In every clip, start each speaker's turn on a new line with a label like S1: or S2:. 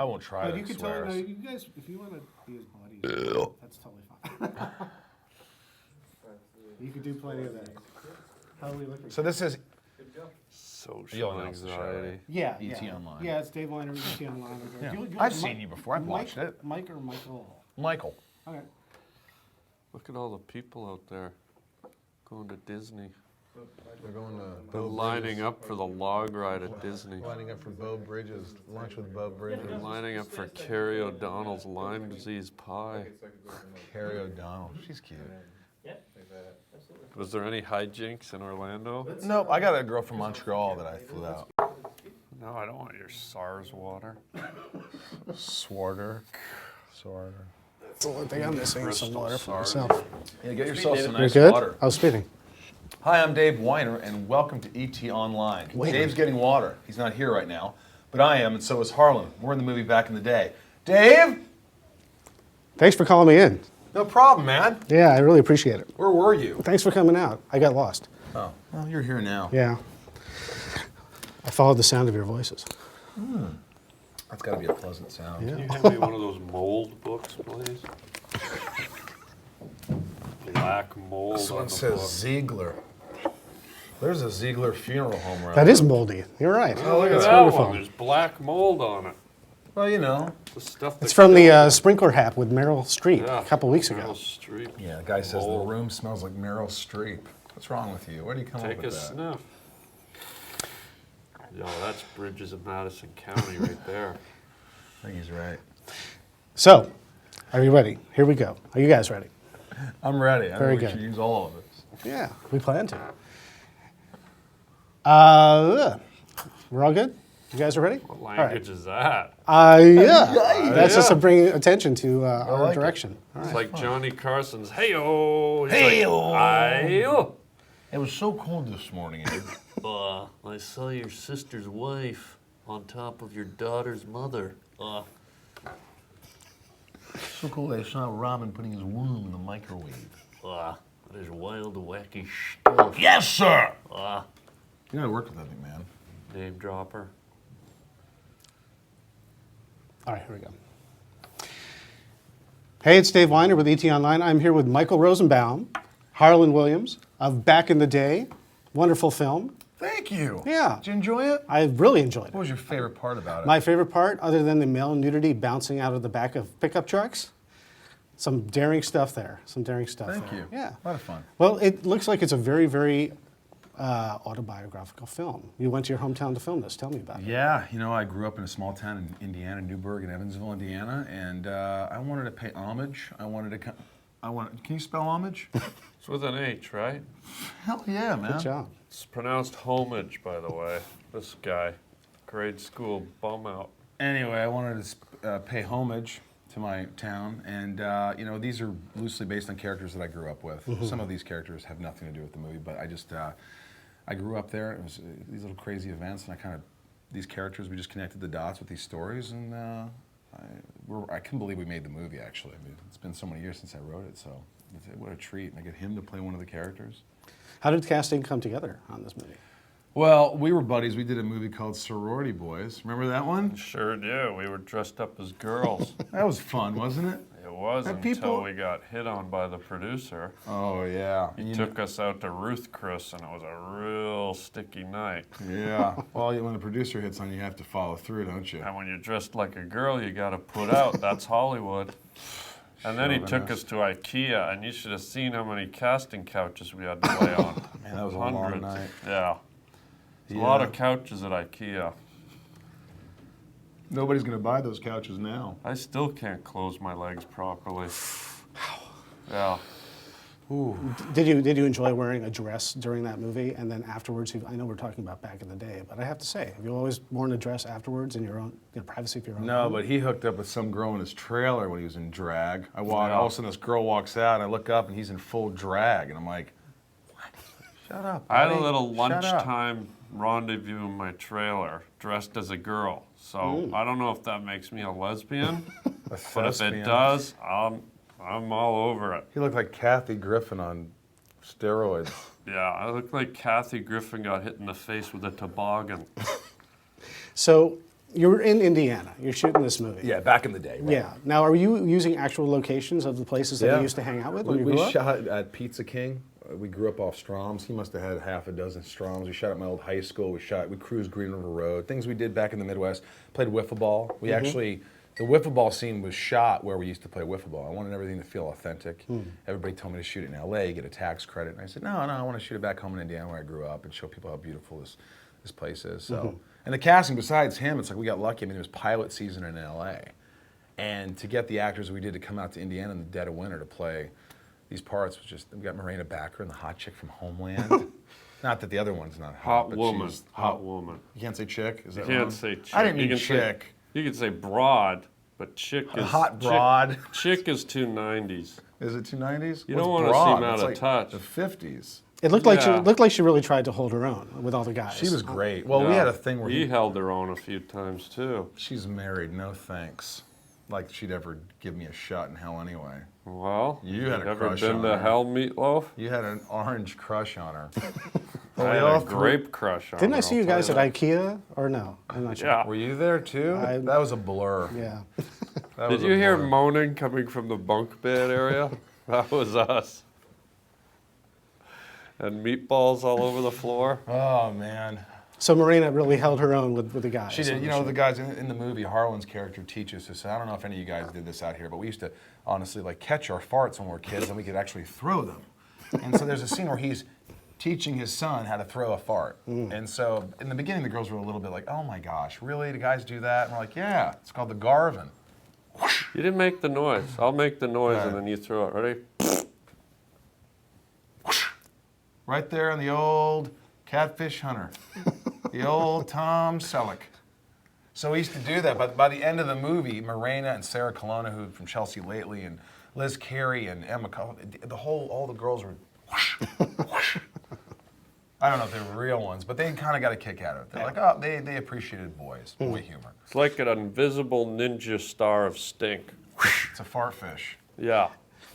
S1: I won't try
S2: But
S1: to
S2: you can
S1: swear.
S2: totally, no, you guys, if you want to be his buddy, that's totally fine. You could do plenty of that. How are we looking?
S1: So this is
S3: Social anxiety.
S2: Yeah,
S1: ET
S2: yeah.
S1: Online.
S2: Yeah, it's Dave Weiner, ET Online.
S1: Yeah.
S2: You
S1: I've
S2: like
S1: seen you before. I've watched it.
S2: Mike or Michael?
S1: Michael.
S2: Okay.
S3: Look at all the people out there going to Disney.
S4: They're going to
S3: They're lining up for the log ride at Disney.
S4: lining up for Bo Bridges, lunch with Bo Bridges.
S3: They're lining up for Carrie O'Donnell's Lyme disease pie.
S4: Carrie O'Donnell, she's cute.
S3: Was there any hijinks in Orlando?
S1: Nope, I got a girl from Montreal that I flew out.
S3: No, I don't want your SARS water.
S1: Swarter.
S2: That's the one thing I'm missing, is some
S3: Bristol
S2: water for
S3: SARS.
S2: myself.
S1: Yeah, get yourself some
S2: You
S1: nice
S2: good?
S1: water.
S2: I was speeding.
S1: Hi, I'm Dave Weiner, and welcome to ET Online. Dave's getting water. He's not here right now, but I am, and so is Harlan. We're in the movie Back in the Day. Dave?
S2: Thanks for calling me in.
S1: No problem, man.
S2: Yeah, I really appreciate it.
S1: Where were you?
S2: Thanks for coming out. I got lost.
S1: Oh, well, you're here now.
S2: Yeah. I followed the sound of your voices.
S1: That's got to be a pleasant sound.
S2: Yeah.
S3: Can you hand me one of those mold books, please? Black mold
S1: This
S3: on
S1: one
S3: the
S1: says
S3: book.
S1: Ziegler. There's a Ziegler funeral home around
S2: That is moldy. You're right.
S3: Oh, look at
S2: That's
S3: that
S2: wonderful.
S3: one. There's black mold on it.
S1: Well, you know.
S3: The stuff that
S2: It's from the
S3: kills
S2: sprinkler hat with Meryl Streep
S3: Yeah,
S2: a couple weeks ago.
S3: Meryl Streep.
S1: Yeah, the guy says
S3: Mold.
S1: the room smells like Meryl Streep. What's wrong with you? Where do you come
S3: Take
S1: up
S3: a
S1: with that?
S3: sniff. Yo, that's Bridges of Madison County right there.
S1: I think he's right.
S2: So, are you ready? Here we go. Are you guys ready?
S1: I'm ready. I
S2: Very
S1: think we
S2: good.
S1: should use all of this.
S2: Yeah, we plan to. We're all good? You guys are ready?
S3: What language is that?
S2: Yeah. That's just to bring attention to our
S1: like it.
S2: direction. All
S3: It's
S2: right.
S3: like Johnny Carson's "Hey-o." He's
S1: Hey-o.
S3: Like, "Aye-o."
S1: It was so cold this morning.
S3: I saw your sister's wife on top of your daughter's mother.
S1: So cold I saw Robin putting his womb in the microwave.
S3: That is wild, wacky stuff.
S1: Yes, sir!
S3: Ah,
S1: You know, I worked with that big man.
S3: name dropper.
S2: All right, here we go. Hey, it's Dave Weiner with ET Online. I'm here with Michael Rosenbaum, Harland Williams of Back in the Day. Wonderful film.
S1: Thank you.
S2: Yeah.
S1: Did you enjoy it?
S2: I really enjoyed
S1: What
S2: it.
S1: was your favorite part about it?
S2: My favorite part, other than the male nudity bouncing out of the back of pickup trucks, some daring stuff there. Some daring stuff
S1: Thank
S2: there.
S1: you.
S2: Yeah.
S1: A lot of fun.
S2: Well, it looks like it's a very, very autobiographical film. You went to your hometown to film this. Tell me about it.
S1: Yeah, you know, I grew up in a small town in Indiana, Newburgh and Evansville, Indiana, and I wanted to pay homage. Can you spell homage?
S3: It's with an H, right?
S1: Hell yeah, man.
S2: Good job.
S3: It's pronounced homage, by the way. This guy, grade school bum out.
S1: Anyway, I wanted to pay homage to my town, and you know, these are loosely based on characters that I grew up with. Some of these characters have nothing to do with the movie, but I grew up there. It was these little crazy events, and these characters, we just connected the dots with these stories, and I couldn't believe we made the movie, actually. I mean, it's been so many years since I wrote it, so what a treat. And I get him to play one of the characters.
S2: How did casting come together on this movie?
S1: Well, we were buddies. We did a movie called Sorority Boys. Remember that one?
S3: Sure do. We were dressed up as girls.
S1: That was fun, wasn't it?
S3: It was
S1: Have
S3: until
S1: people-
S3: we got hit on by the producer.
S1: Oh, yeah.
S3: He took us out to Ruth Chris, and it was a real sticky night.
S1: Yeah. Well, when the producer hits on you, you have to follow through, don't you?
S3: And when you're dressed like a girl, you got to put out. That's Hollywood. And then he took us to IKEA, and you should have seen how many casting couches we had to lay on.
S1: Man, that was a long night.
S3: Yeah. There's a lot of couches at IKEA.
S1: Nobody's going to buy those couches now.
S3: I still can't close my legs properly. Yeah.
S1: Ooh.
S2: Did you enjoy wearing a dress during that movie? And then afterwards, I know we're talking about Back in the Day, but I have to say, have you always worn a dress afterwards in your own privacy of your own
S1: No,
S2: home?
S1: but he hooked up with some girl in his trailer when he was in drag. All of a sudden this girl walks out, and I look up, and he's in full drag, and I'm like, what? Shut up,
S3: I had a
S1: buddy.
S3: little
S1: Shut up.
S3: lunchtime rendezvous in my trailer, dressed as a girl. So I don't know if that makes me a lesbian, but if it
S1: thespian.
S3: does, I'm all over it.
S1: He looked like Kathy Griffin on steroids.
S3: Yeah, I look like Kathy Griffin got hit in the face with a toboggan.
S2: So You're in Indiana. You're shooting this movie.
S1: Yeah, back in the day. Right?
S2: Yeah. Now, are you using actual locations of the places that you used to hang out with when you
S1: We
S2: grew up?
S1: shot at Pizza King. We grew up off Stroms. He must have had half a dozen Stroms. We shot at my old high school. We cruised Green River Road. Things we did back in the Midwest. Played wiffle ball. We actually, the wiffle ball scene was shot where we used to play wiffle ball. I wanted everything to feel authentic. Everybody told me to shoot it in LA, get a tax credit. And I said, no, I want to shoot it back home in Indiana where I grew up and show people how beautiful this place is. So, and the casting, besides him, it's like we got lucky. I mean, it was pilot season in LA. And to get the actors we did to come out to Indiana in the dead of winter to play these parts was just, we got Morena Baccarin, the hot chick from Homeland. Not that the other one's not hot, but
S3: woman.
S1: she's
S3: Hot woman.
S1: You can't say chick? Is
S3: You
S1: that
S3: can't
S1: wrong?
S3: say chick.
S1: I didn't mean
S3: you can
S1: chick.
S3: Say, you can say broad, but chick is...
S1: hot broad.
S3: Chick is 290s.
S1: Is it 290s?
S3: You
S1: What's
S3: don't wanna
S1: broad?
S3: seem out
S1: It's
S3: of
S1: like
S3: touch.
S1: The 50s.
S2: It looked like
S3: Yeah.
S2: she really tried to hold her own with all the guys.
S1: She was great. Well, we
S3: Yeah.
S1: had a thing where
S3: he held her own a few times, too.
S1: she's married, no thanks. Like she'd ever give me a shot in hell anyway.
S3: Well,
S1: You had a
S3: ever
S1: crush
S3: been
S1: on
S3: to
S1: her.
S3: Hell Meatloaf?
S1: You had an orange crush on her.
S3: I
S1: we
S3: had
S1: all
S3: a
S1: three-
S3: grape crush on
S2: Didn't
S3: her,
S2: I see
S3: I'll
S2: you
S3: tell
S2: guys at
S3: that.
S2: IKEA or no? I'm not sure.
S3: Yeah.
S1: Were you there too? That was a blur.
S2: Yeah.
S1: That
S3: Did
S1: was a
S3: you hear
S1: blur.
S3: moaning coming from the bunk bed area? That was us. And meatballs all over the floor.
S1: Oh man.
S2: So Morena really held her own with the guys.
S1: She did. You know, the guys in the movie, Harland's character teaches us. I don't know if any of you guys did this out here, but we used to honestly like catch our farts when we were kids, and we could actually throw them. And so there's a scene where he's teaching his son how to throw a fart. And so in the beginning, the girls were a little bit like, "Oh my gosh, really? Do guys do that?" And we're like, "Yeah, it's called the Garvin."
S3: You didn't make the noise. I'll make the noise
S1: Right.
S3: and then you throw it. Ready?
S1: Right there on the old Catfish Hunter, the old Tom Selleck. So we used to do that, but by the end of the movie, Morena and Sarah Colonna, who from Chelsea Lately, and Liz Carey and Emma, all the girls were whoosh, whoosh. I don't know if they were real ones, but they kind of got a kick out of it. They're like, oh, they appreciated boy humor.
S3: It's like an invisible ninja star of stink.
S1: It's a fart fish.
S3: Yeah.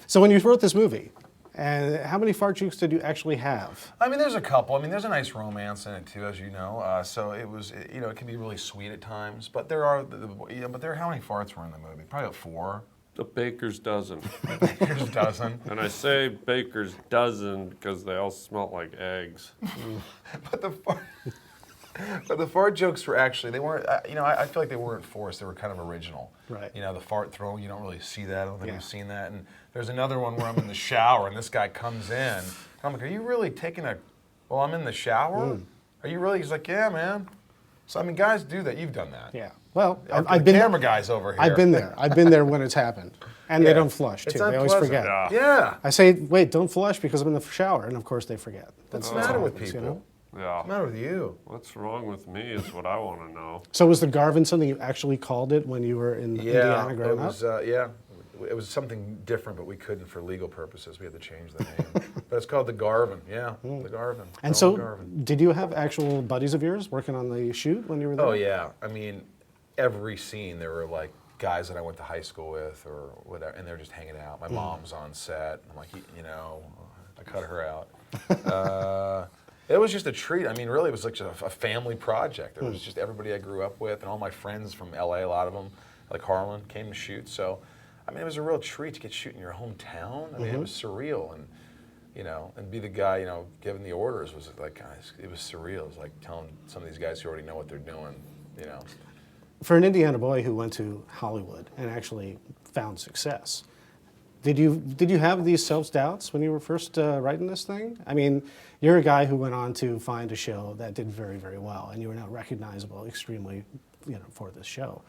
S2: So when you wrote this movie, and how many fart jokes did you actually have?
S1: I mean, there's a couple. I mean, there's a nice romance in it too, as you know. So it was, you know, it can be really sweet at times. But there are, how many farts were in the movie? Probably about 4.
S3: A baker's dozen.
S1: Here's a dozen.
S3: And I say baker's dozen because they all smell like eggs.
S1: But the fart jokes were actually, they weren't, you know, I feel like they weren't forced. They were kind of original.
S2: Right.
S1: You know, the fart throwing, you don't really see that. I don't think
S2: Yeah.
S1: we've seen that. And there's another one where I'm in the shower and this guy comes in. And I'm like, are you really taking well, I'm in the shower? Are you really? He's like, yeah, man. So, I mean, guys do that. You've done that.
S2: Yeah. Well,
S1: I've been camera guys over here.
S2: I've been there. I've been there when it's happened. And they don't flush, too.
S1: It's
S2: They always
S1: unpleasant.
S2: forget.
S3: Yeah.
S1: Yeah.
S2: I say, wait, don't flush because I'm in the shower. And of course they forget.
S1: What's the
S2: what
S1: matter with
S2: happens,
S1: people?
S2: you know?
S3: Yeah.
S1: What's the matter with you?
S3: What's wrong with me is what I want to know.
S2: So was the Garvin something you actually called it when you were in Indiana growing
S1: it was,
S2: up?
S1: yeah. It was something different, but we couldn't for legal purposes. We had to change the name. But it's called the Garvin. Yeah, the Garvin.
S2: And
S1: Called
S2: so,
S1: the Garvin.
S2: did you have actual buddies of yours working on the shoot when you were there?
S1: Oh yeah. I mean, every scene there were like guys that I went to high school with or whatever, and they're just hanging out. My mom's on set. I'm like, you know, I cut her out. It was just a treat. I mean, really, it was like a family project. It was just everybody I grew up with, and all my friends from LA. A lot of them, like Harland, came to shoot. So, I mean, it was a real treat to get shoot in your hometown. I mean, it was surreal, and you know, and be the guy, you know, giving the orders was like, guys, it was surreal. It was like telling some of these guys who already know what they're doing, you know.
S2: For an Indiana boy who went to Hollywood and actually found success, did you have these self-doubts when you were first writing this thing? I mean, you're a guy who went on to find a show that did very, very well, and you are now recognizable extremely, you know, for this show.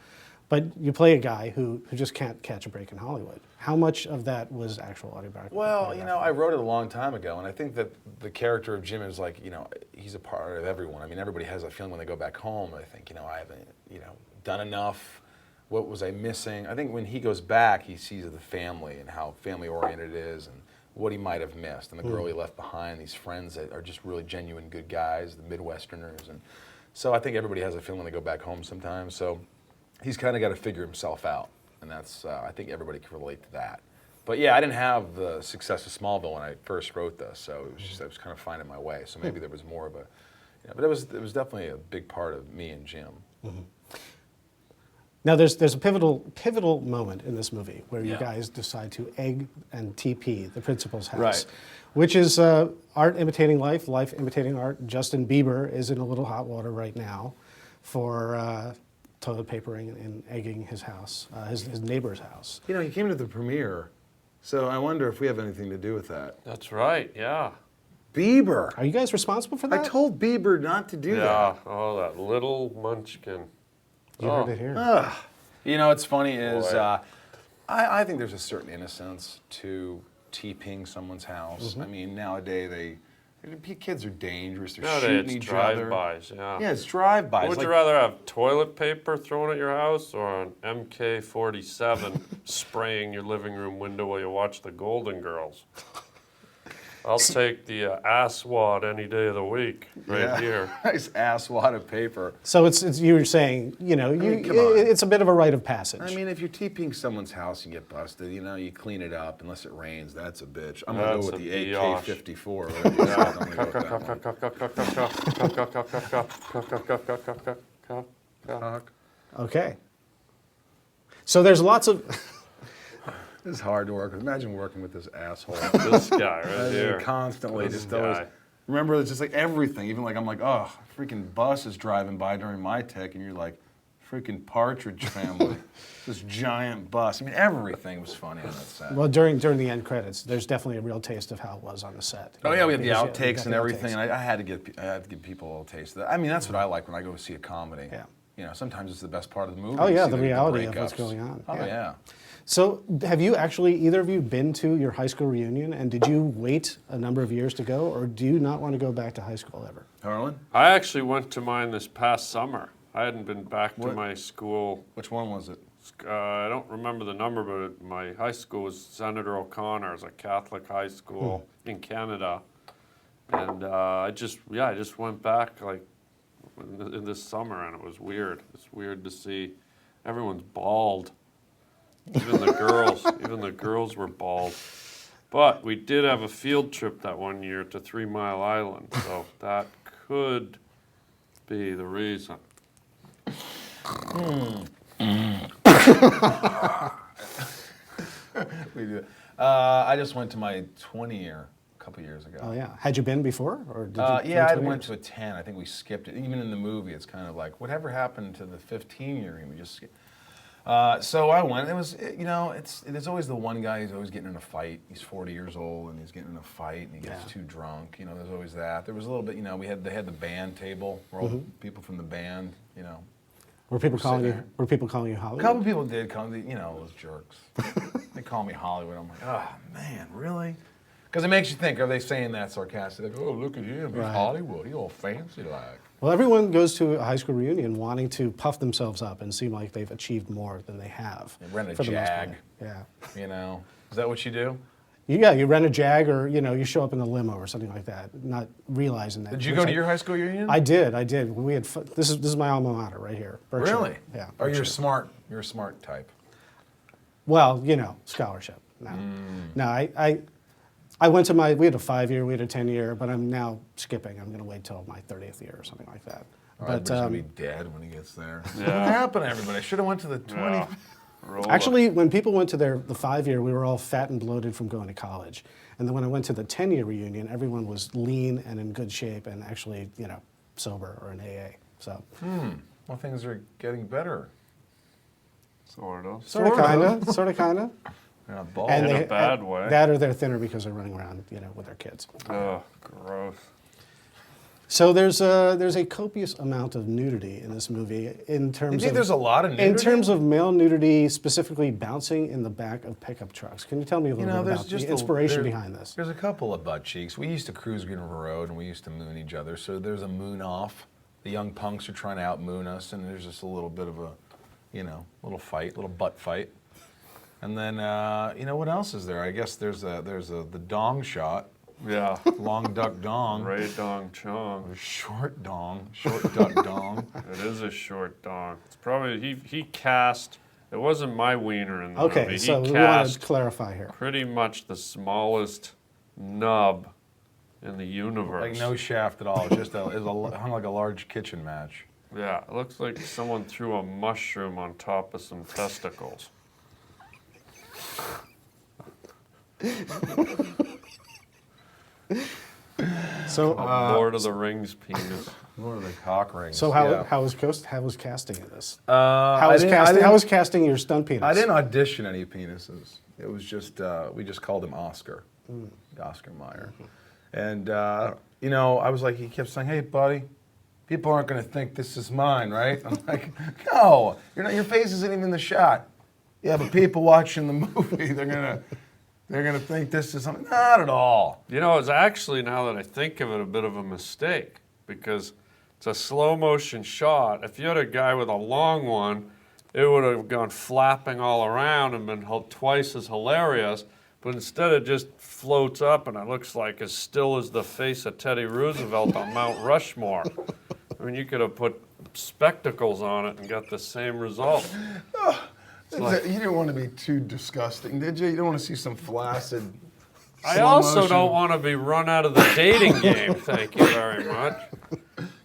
S2: But you play a guy who just can't catch a break in Hollywood. How much of that was actual autobiography?
S1: Well, you know, I wrote it a long time ago, and I think that the character of Jim is like, you know, he's a part of everyone. I mean, everybody has a feeling when they go back home. I think, you know, I haven't, you know, done enough. What was I missing? I think when he goes back, he sees the family and how family-oriented it is, and what he might have missed, and the girl he left behind, these friends that are just really genuine good guys, the Midwesterners, and so I think everybody has a feeling when they go back home sometimes. So he's kind of got to figure himself out, and that's I think everybody can relate to that. But yeah, I didn't have the success of Smallville when I first wrote this, so it was just I was kind of finding my way. So maybe there was more of a, you know, but it was definitely a big part of me and Jim.
S2: Now, there's a pivotal moment in this movie where you
S1: Yeah.
S2: guys decide to egg and TP the principal's house,
S1: Right.
S2: which is art imitating life, life imitating art. Justin Bieber is in a little hot water right now for toilet papering and egging his house, his neighbor's house.
S1: You know, he came to the premiere, so I wonder if we have anything to do with that.
S3: That's right, yeah.
S1: Bieber.
S2: Are you guys responsible for
S1: I
S2: that?
S1: told Bieber not to do
S3: Yeah,
S1: that.
S3: oh, that little munchkin.
S2: You heard it here.
S1: You know, what's funny is
S3: Boy.
S1: I think there's a certain innocence to TPing someone's house. I mean, nowadays kids are dangerous. They're shooting
S3: Nowadays, it's
S1: each other.
S3: drive-bys, yeah.
S1: Yeah, it's drive-bys.
S3: Would
S1: like,
S3: you rather have toilet paper thrown at your house or an MK-47 spraying your living room window while you watch the Golden Girls? I'll take the ass wad any day of the week, right
S1: Yeah.
S3: here.
S1: Nice ass wad of paper.
S2: So it's you were saying, you know,
S1: mean, come on.
S2: it's a bit of a rite of passage.
S1: I mean, if you're TPing someone's house and get busted, you know, you clean it up. Unless it rains, that's a bitch. I'm gonna
S3: That's
S1: go with
S3: a
S1: the
S3: biatch.
S1: AK-54. Whatever you said. I'm gonna go with that one.
S2: Okay. So there's lots of
S1: This is hard to work with. Imagine working with this asshole.
S3: This guy right here.
S1: Constantly,
S3: This
S1: just always.
S3: guy.
S1: Remember, it's just like everything. Even like I'm like, oh, freaking bus is driving by during my tech, and you're like, freaking Partridge Family, this giant bus. I mean, everything was funny on that set.
S2: well during the end credits, there's definitely a real taste of how it was on the set.
S1: Oh yeah, we had the
S2: Because you
S1: outtakes
S2: got
S1: and
S2: the
S1: everything,
S2: outtakes.
S1: and I had to give people a little taste of that. I mean, that's what I like when I go see a comedy.
S2: Yeah.
S1: You know, sometimes it's the best part of the movie.
S2: Oh
S1: You
S2: yeah,
S1: see
S2: the reality of what's
S1: breakups.
S2: going on.
S1: Oh yeah.
S2: So have you actually, either of you, been to your high school reunion, and did you wait a number of years to go, or do you not want to go back to high school ever?
S1: Harlan,
S3: I actually went to mine this past summer. I hadn't been back to
S1: What?
S3: my school.
S1: which one was it?
S3: I don't remember the number, but my high school was Senator O'Connor's, a Catholic high school in Canada. And I just went back like in this summer, and it was weird. It's weird to see everyone's bald. Even the girls were bald. But we did have a field trip that one year to 3 Mile Island, so that could be the reason.
S1: We do. I just went to my 20-year a couple years ago.
S2: Oh yeah. Had you been before, or did you?
S1: Yeah, I
S2: 20
S1: went
S2: years?
S1: to a 10. I think we skipped it. Even in the movie, it's kind of like, whatever happened to the 15-year? We just skipped. So I went. It was, you know, there's always the one guy who's always getting in a fight. He's 40 years old and he's getting in a fight and he gets
S2: Yeah.
S1: too drunk. You know, there's always that. There was a little bit, you know, they had the band table where all people from the band, you know.
S2: Were people calling
S1: sitting
S2: you?
S1: there.
S2: Were people calling you
S1: A
S2: Hollywood?
S1: couple people did come, you know, those jerks. They call me Hollywood. I'm like, oh man, really? Because it makes you think, are they saying that sarcastic? Like, oh, look at him, he's
S2: Right.
S1: Hollywood, he's all fancy like.
S2: Well, everyone goes to a high school reunion wanting to puff themselves up and seem like they've achieved more than they have.
S1: They rent a
S2: for the most part.
S1: Jag.
S2: Yeah.
S1: You know, is that what you do?
S2: Yeah, you rent a Jag, or you show up in a limo or something like that, not realizing that.
S1: Did you
S2: which
S1: go to
S2: I-
S1: your high school reunion?
S2: I did. We had this is my alma mater right here. Berkshire.
S1: Really?
S2: Yeah.
S1: Oh, you're
S2: Berkshire.
S1: smart. You're a smart type.
S2: Well, scholarship. No, no. I went to we had a 5-year, we had a 10-year, but I'm now skipping. I'm going to wait till my 30th year or something like that.
S1: But
S2: But
S1: gonna be dead when he gets there.
S3: Yeah.
S1: What happened to everybody? I should have went to the 20.
S3: Yeah. Roll
S2: actually, when people went to the 5-year, we were all fat and bloated from going to college. And then when I went to the 10-year reunion, everyone was lean and in good shape and actually, sober or in AA. So
S1: Well, things are getting better.
S3: sort of.
S2: sort of, kind of.
S1: They're not bald.
S3: In a bad way.
S2: That or they're thinner because they're running around, with their kids.
S3: Ugh, gross.
S2: So there's a copious amount of nudity in this movie in terms
S1: You think
S2: of
S1: there's a lot of nudity?
S2: in terms of male nudity, specifically bouncing in the back of pickup trucks. Can you tell me a little bit
S1: there's
S2: about
S1: just
S2: the inspiration
S1: there-
S2: behind this?
S1: There's a couple of butt cheeks. We used to cruise Green River Road and we used to moon each other. So there's a moon off. The young punks are trying to out moon us, and there's just a little bit of a, little fight, little butt fight. And then, what else is there? I guess there's the dong shot,
S3: Yeah.
S1: long duck dong,
S3: Ray Dong Chong.
S1: short dong, short duck dong.
S3: It is a short dong. It's probably he cast. It wasn't my wiener in the
S2: Okay,
S3: movie.
S2: so
S3: He
S2: we want
S3: cast
S2: to clarify here.
S3: pretty much the smallest nub in the universe.
S1: Like no shaft at all. It was hung like a large kitchen match.
S3: Yeah, it looks like someone threw a mushroom on top of some testicles.
S2: So,
S3: Lord of the Rings penis.
S1: Lord of the cock rings.
S2: so
S1: yeah.
S2: how was casting in this?
S1: I
S2: How was
S1: didn't- I
S2: casting?
S1: didn't-
S2: How was casting your stunt penis?
S1: I didn't audition any penises. It was just we just called him Oscar, Oscar Mayer, and you know I was like he kept saying, "Hey, buddy, people aren't going to think this is mine, right?" I'm like, "No, you're not. Your face isn't even in the shot." Yeah, but people watching the movie, they're gonna think this is something. Not at all.
S3: You know, it's actually, now that I think of it, a bit of a mistake because it's a slow motion shot. If you had a guy with a long one, it would have gone flapping all around and been twice as hilarious. But instead, it just floats up and it looks like as still as the face of Teddy Roosevelt on Mount Rushmore. I mean, you could have put spectacles on it and got the same result.
S1: You didn't want to be too disgusting, did you? You don't want to see some flaccid.
S3: I
S1: slow
S3: also
S1: motion.
S3: don't want to be run out of the dating game, thank you very much.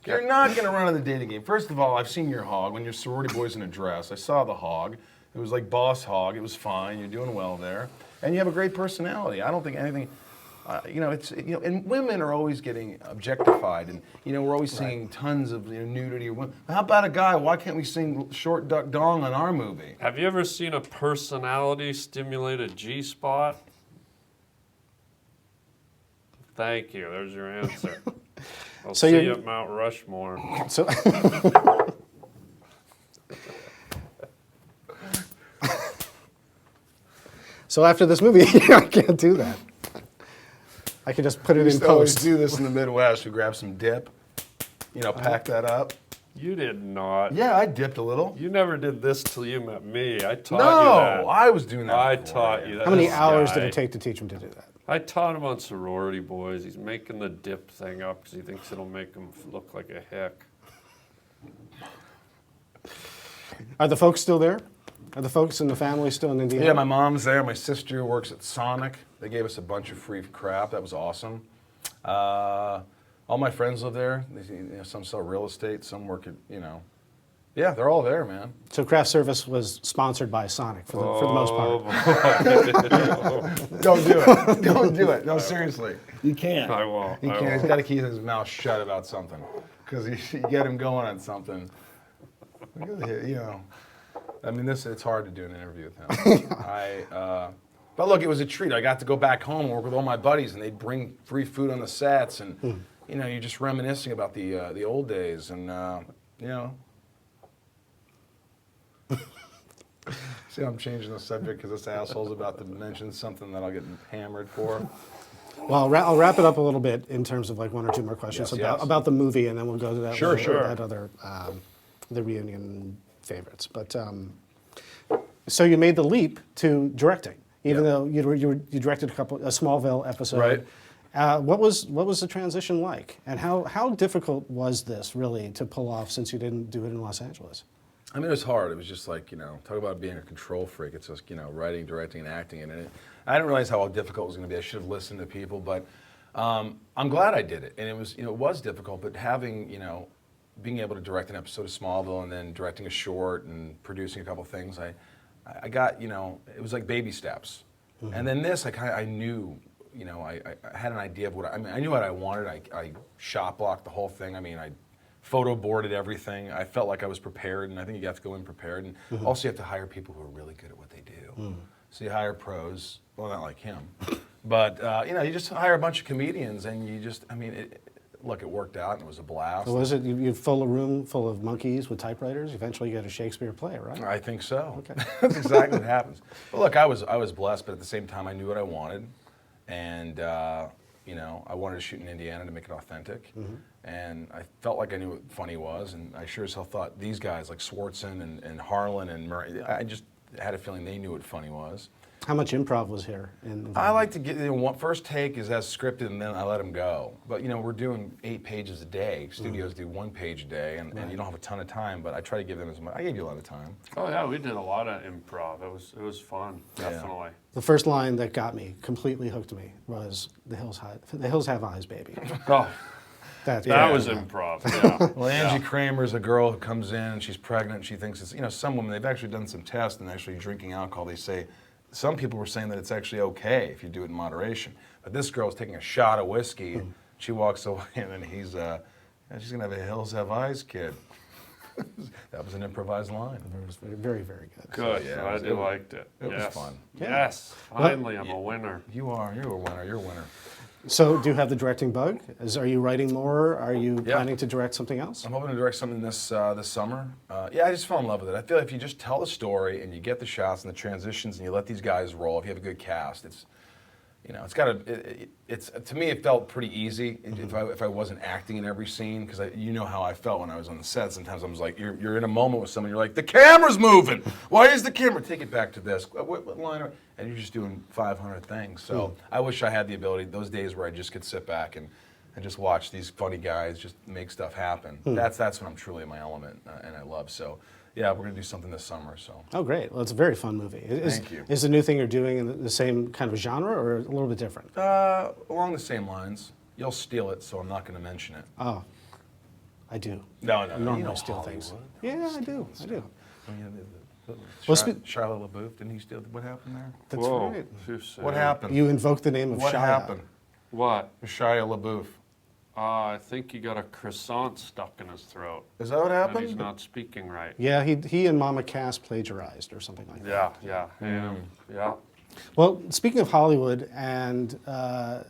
S1: You're not going to run in the dating game. First of all, I've seen your hog when you're sorority boys in a dress. I saw the hog. It was like boss hog. It was fine. You're doing well there, and you have a great personality. I don't think anything. You know, it's and women are always getting objectified, and we're always seeing tons of nudity. How about a guy? Why can't we sing "Short Duck Dong" on our movie?
S3: Have you ever seen a personality stimulated G-spot? Thank you. There's your answer. I'll
S2: So
S3: see
S2: you're-
S3: you at Mount Rushmore.
S2: So, so after this movie, I can't do that. I can just put it
S1: We
S2: in
S1: used to always
S2: post.
S1: do this in the Midwest. We grab some dip, pack that up.
S3: You did not.
S1: Yeah, I dipped a little.
S3: You never did this till you met me. I taught
S1: No,
S3: you that.
S1: I was doing that.
S3: I
S1: before,
S3: taught
S1: yeah.
S3: you that.
S2: How many
S3: This
S2: hours did
S3: guy.
S2: it take to teach him to do that?
S3: I taught him on Sorority Boys. He's making the dip thing up because he thinks it'll make him look like a hick.
S2: Are the folks still there? Are the folks in the family still in Indiana?
S1: Yeah, my mom's there. My sister works at Sonic. They gave us a bunch of free crap. That was awesome. All my friends live there. Some sell real estate. Some work at, Yeah, they're all there, man.
S2: So craft service was sponsored by Sonic for the most part.
S1: Don't do it. Don't do it. No, seriously. You can't.
S3: I won't.
S1: He
S3: I
S1: can't. He's
S3: won't.
S1: got to keep his mouth shut about something. Because you get him going on something. I mean, it's hard to do an interview with him. But look, it was a treat. I got to go back home and work with all my buddies, and they'd bring free food on the sets, and you're just reminiscing about the old days, and See, I'm changing the subject because this asshole's about to mention something that I'll get hammered for.
S2: Well, I'll wrap it up a little bit in terms of like one or two more questions
S1: Yes.
S2: about the movie, and then we'll go to that.
S1: Sure.
S2: That other the reunion favorites. But so you made the leap to directing, even though you directed a Smallville episode.
S1: Right.
S2: What was the transition like, and how difficult was this really to pull off since you didn't do it in Los Angeles?
S1: I mean, it was hard. It was just like, talk about being a control freak. It's just, writing, directing, and acting. And I didn't realize how difficult it was going to be. I should have listened to people, but I'm glad I did it. And it was, it was difficult, but having, being able to direct an episode of Smallville and then directing a short and producing a couple things, I got, it was like baby steps. Mm-hmm. And then this, I knew, I had an idea of I knew what I wanted. I shot blocked the whole thing. I mean, I photo boarded everything. I felt like I was prepared, and I think you have to go in prepared. And also, you have to hire people who are really good at what they do. So you hire pros. Well, not like him, but you just hire a bunch of comedians, and you just, look, it worked out, and it was a blast.
S2: So was it you fill a room full of monkeys with typewriters? Eventually, you get a Shakespeare play, right?
S1: I think so.
S2: Okay.
S1: That's exactly what happens. But look, I was blessed, but at the same time, I knew what I wanted, and I wanted to shoot in Indiana to make it authentic. And I felt like I knew what funny was, and I sure as hell thought these guys like Swartzen and Harlan and Murray, I just had a feeling they knew what funny was.
S2: How much improv was here?
S1: I like to get, first take is as scripted, and then I let them go. But we're doing 8 pages a day. Studios do 1 page a day, and you don't have a ton of time, but I try to give them as much. I gave you a lot of time.
S3: Oh yeah, we did a lot of improv. It was fun,
S1: Yeah.
S3: definitely.
S2: The first line that got me, completely hooked me, was "The hills have eyes, baby."
S3: Oh,
S2: That's
S3: That
S2: great.
S3: was improv. Yeah.
S1: Well, Angie Kramer's a girl who comes in and she's pregnant. And she thinks it's, some women, they've actually done some tests and actually drinking alcohol. They say, some people were saying that it's actually okay if you do it in moderation. But this girl's taking a shot of whiskey. She walks away and then she's going to have a Hills Have Eyes kid. That was an improvised line.
S2: It was very, very good.
S3: Good.
S1: yeah,
S3: I liked it.
S1: It was
S3: Yes.
S1: fun.
S3: Yes. Finally, I'm a winner.
S1: You're a winner. You're a winner.
S2: So, do you have the directing bug? Are you writing more? Are you
S1: Yeah.
S2: planning to direct something else?
S1: I'm hoping to direct something this summer. I just fell in love with it. I feel like if you just tell the story and you get the shots and the transitions and you let these guys roll, if you have a good cast, it's got to. It's to me, it felt pretty easy if I wasn't acting in every scene because how I felt when I was on the set. Sometimes I was like, you're in a moment with someone, you're like, the camera's moving. Why is the camera? Take it back to this. What line? And you're just doing 500 things. So I wish I had the ability. Those days where I just could sit back and just watch these funny guys just make stuff happen. That's when I'm truly in my element and I love. So. Yeah, we're going to do something this summer, so.
S2: Oh, great. Well, it's a very fun movie.
S1: Thank you.
S2: Is the new thing you're doing in the same kind of genre or a little bit different?
S1: Along the same lines. You'll steal it, so I'm not going to mention it.
S2: Oh, I do.
S1: No.
S2: I normally
S1: You know
S2: steal
S1: Hollywood.
S2: things. Yeah, I do.
S1: Well,
S2: spe-
S1: Shia LaBeouf, didn't he steal? What happened there?
S2: That's
S3: Whoa.
S2: right.
S3: Too soon.
S1: What happened?
S2: You invoke the name of
S1: What
S2: Shia.
S1: happened?
S3: What?
S1: Shia LaBeouf.
S3: I think he got a croissant stuck in his throat.
S1: Is that what
S3: And
S1: happened?
S3: he's not speaking right.
S2: Yeah, he and Mama Cass plagiarized or something like that.
S3: Yeah.
S2: Well, speaking of Hollywood, and I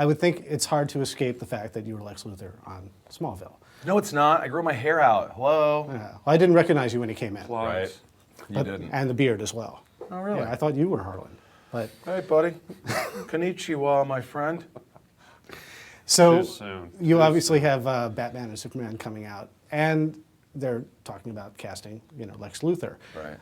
S2: would think it's hard to escape the fact that you were Lex Luthor on Smallville.
S1: No, it's not. I grew my hair out. Hello.
S2: Yeah. Well, I didn't recognize you when you came in,
S1: Right. You
S2: but-
S1: didn't.
S2: and the beard as well.
S1: Oh, really?
S2: Yeah, I thought you were Harlan, but
S1: Hey, buddy. Konnichiwa, my friend.
S2: so
S3: Too soon.
S2: you
S3: Too
S2: obviously have Batman and Superman coming out, and they're talking about casting, Lex Luthor.
S1: Right.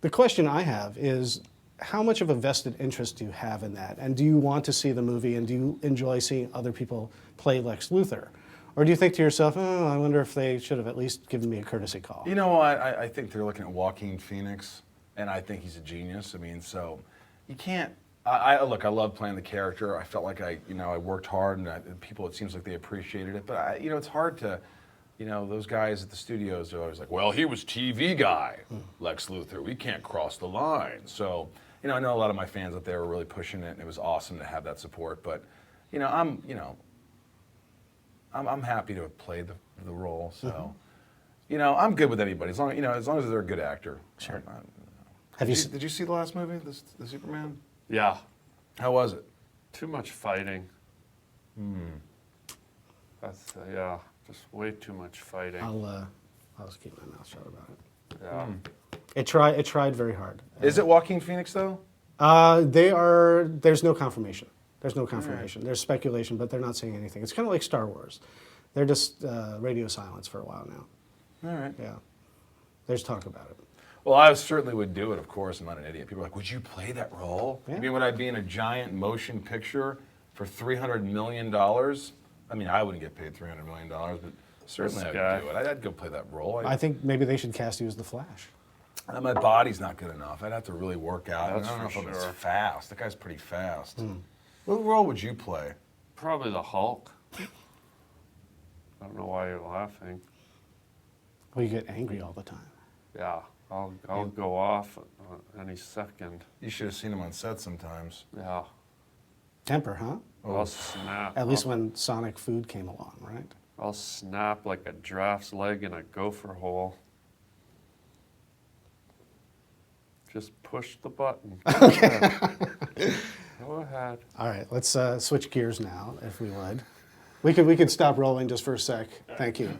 S2: The question I have is, how much of a vested interest do you have in that? And do you want to see the movie, and do you enjoy seeing other people play Lex Luthor? Or do you think to yourself, oh, I wonder if they should have at least given me a courtesy call?
S1: You know what? I think they're looking at Joaquin Phoenix, and I think he's a genius. I mean, so you can't. Look, I love playing the character. I felt like I worked hard, and people, it seems like they appreciated it. But it's hard to, those guys at the studios are always like, well, he was TV guy, Lex Luthor. We can't cross the line. So, I know a lot of my fans out there were really pushing it, and it was awesome to have that support. But, I'm happy to have played the role. So, I'm good with anybody as long as they're a good actor.
S2: Sure.
S1: Did you see the last movie, the Superman?
S3: Yeah.
S1: How was it?
S3: Too much fighting. That's just way too much fighting.
S2: I'll just keep my mouth shut about it.
S3: Yeah.
S2: It tried very hard.
S1: Is it Joaquin Phoenix though?
S2: There's no confirmation. There's no confirmation. There's speculation, but they're not saying anything. It's kind of like Star Wars. They're just radio silence for a while now.
S1: All right.
S2: Yeah. There's talk about it.
S1: Well, I certainly would do it, of course. I'm not an idiot. People are like, would you play that role?
S2: Yeah.
S1: You mean would I be in a giant motion picture for $300 million? I mean, I wouldn't get paid $300 million, but certainly
S3: This
S1: I'd
S3: guy.
S1: do it. I'd go play that role.
S2: I think maybe they should cast you as the Flash.
S1: My body's not good enough. I'd have to really work out.
S3: That's
S1: I don't know
S3: for
S1: if I'm as
S3: sure.
S1: fast. That guy's pretty fast. What role would you play?
S3: Probably the Hulk. I don't know why you're laughing.
S2: Well, you get angry all the time.
S3: Yeah. I'll go off any second.
S1: You should have seen him on set sometimes.
S3: Yeah.
S2: Temper, huh?
S3: I'll snap.
S2: At least when Sonic Food came along, right?
S3: I'll snap like a giraffe's leg in a gopher hole. Just push the button. Go ahead.
S2: All right, let's switch gears now, if we would. We could stop rolling just for a sec. Thank you.